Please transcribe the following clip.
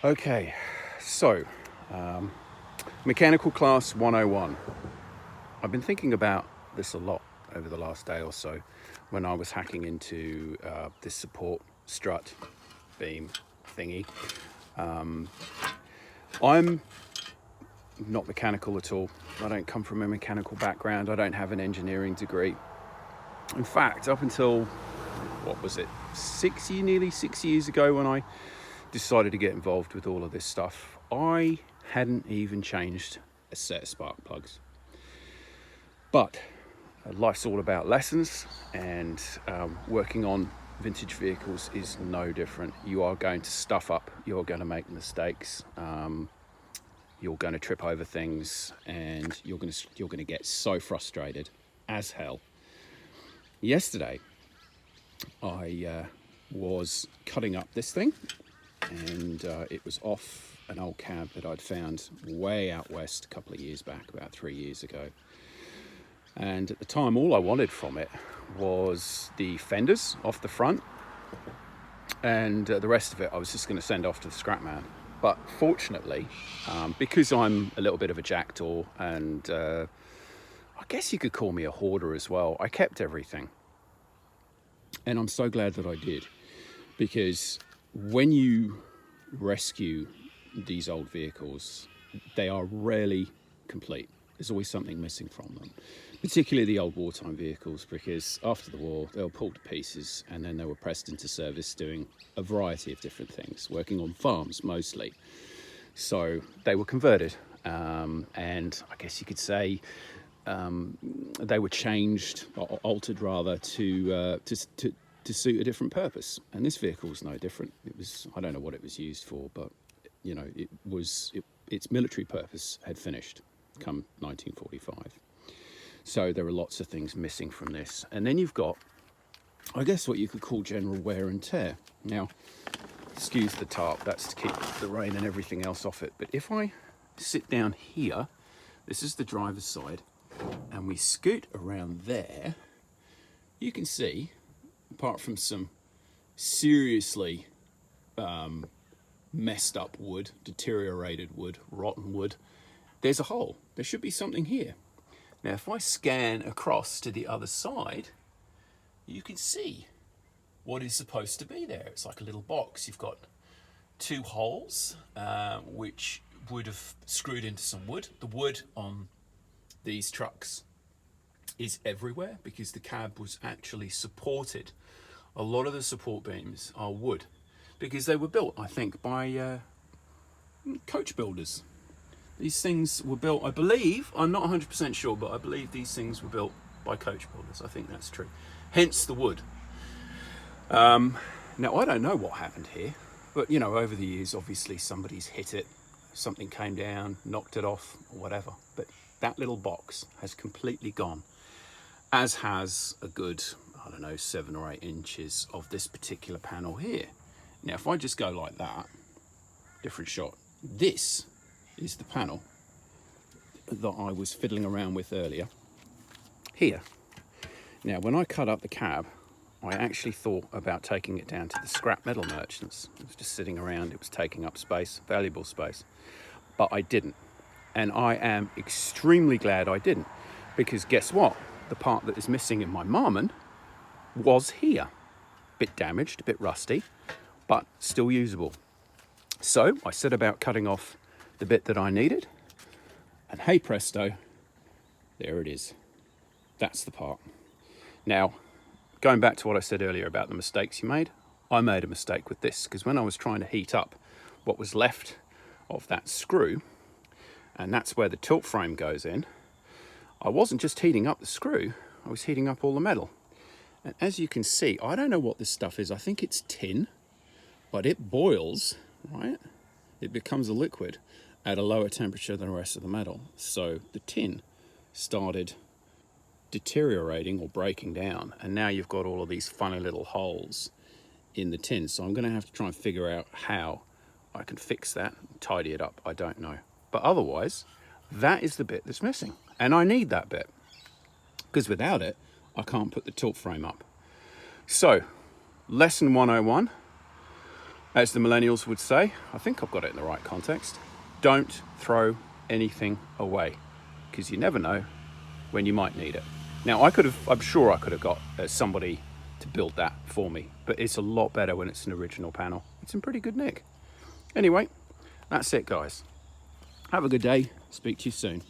Okay, so mechanical class 101. I've been thinking about this a lot over the last day or so when I was hacking into this support strut beam thingy. I'm not mechanical at all. I don't come from a mechanical background. I don't have an engineering degree. In fact, up until, what was it, nearly 6 years ago when I decided to get involved with all of this stuff, I hadn't even changed a set of spark plugs. But life's all about lessons, and working on vintage vehicles is no different. You are going to stuff up, you're going to make mistakes, you're going to trip over things, and you're going to get so frustrated as hell. Yesterday, I was cutting up this thing, and it was off an old cab that I'd found way out west a couple of years back, about 3 years ago. And at the time, all I wanted from it was the fenders off the front, and the rest of it I was just going to send off to the scrap man. But fortunately, because I'm a little bit of a jackdaw, and I guess you could call me a hoarder as well, I kept everything. And I'm so glad that I did, because when you rescue these old vehicles, they are rarely complete. There's always something missing from them, particularly the old wartime vehicles, because after the war they were pulled to pieces and then they were pressed into service doing a variety of different things, working on farms mostly. So they were converted, and I guess you could say they were changed, or altered rather, to suit a different purpose. And this vehicle was no different. It was, I don't know what it was used for, but you know, its military purpose had finished come 1945. So there are lots of things missing from this. And then you've got, I guess, what you could call general wear and tear. Now, excuse the tarp, that's to keep the rain and everything else off it. But if I sit down here, this is the driver's side, and we scoot around there, you can see, apart from some seriously messed up wood, deteriorated wood, rotten wood, there's a hole. There should be something here. Now, if I scan across to the other side, you can see what is supposed to be there. It's like a little box. You've got two holes, which would have screwed into some wood. The wood on these trucks is everywhere because the cab was actually supported. A lot of the support beams are wood because they were built, I think, by coach builders. These things were built, I believe, I'm not 100% sure, but I believe these things were built by coach builders. I think that's true. Hence the wood. Now, I don't know what happened here, but, you know, over the years, obviously somebody's hit it, something came down, knocked it off, or whatever. But that little box has completely gone, as has a good, I don't know, 7 or 8 inches of this particular panel here. Now, if I just go like that, different shot, this is the panel that I was fiddling around with earlier here. Now, when I cut up the cab, I actually thought about taking it down to the scrap metal merchants. It was just sitting around, it was taking up space, valuable space, but I didn't. And I am extremely glad I didn't, because guess what? The part that is missing in my Marmon was here. Bit damaged, a bit rusty, but still usable. So I set about cutting off the bit that I needed, and hey presto, there it is. That's the part. Now, going back to what I said earlier about the mistakes you made, I made a mistake with this, because when I was trying to heat up what was left of that screw, and that's where the tilt frame goes in, I wasn't just heating up the screw, I was heating up all the metal. And as you can see, I don't know what this stuff is. I think it's tin, but it boils, right? It becomes a liquid at a lower temperature than the rest of the metal. So the tin started deteriorating or breaking down, and now you've got all of these funny little holes in the tin. So I'm going to have to try and figure out how I can fix that, tidy it up. I don't know. But otherwise, that is the bit that's missing. And I need that bit, because without it, I can't put the tilt frame up. So, lesson 101, As the millennials would say, I think I've got it in the right context, don't throw anything away, because you never know when you might need it. Now, I'm sure I could have got somebody to build that for me, but it's a lot better when it's an original panel. It's in pretty good nick. Anyway, that's it, guys. Have a good day. Speak to you soon.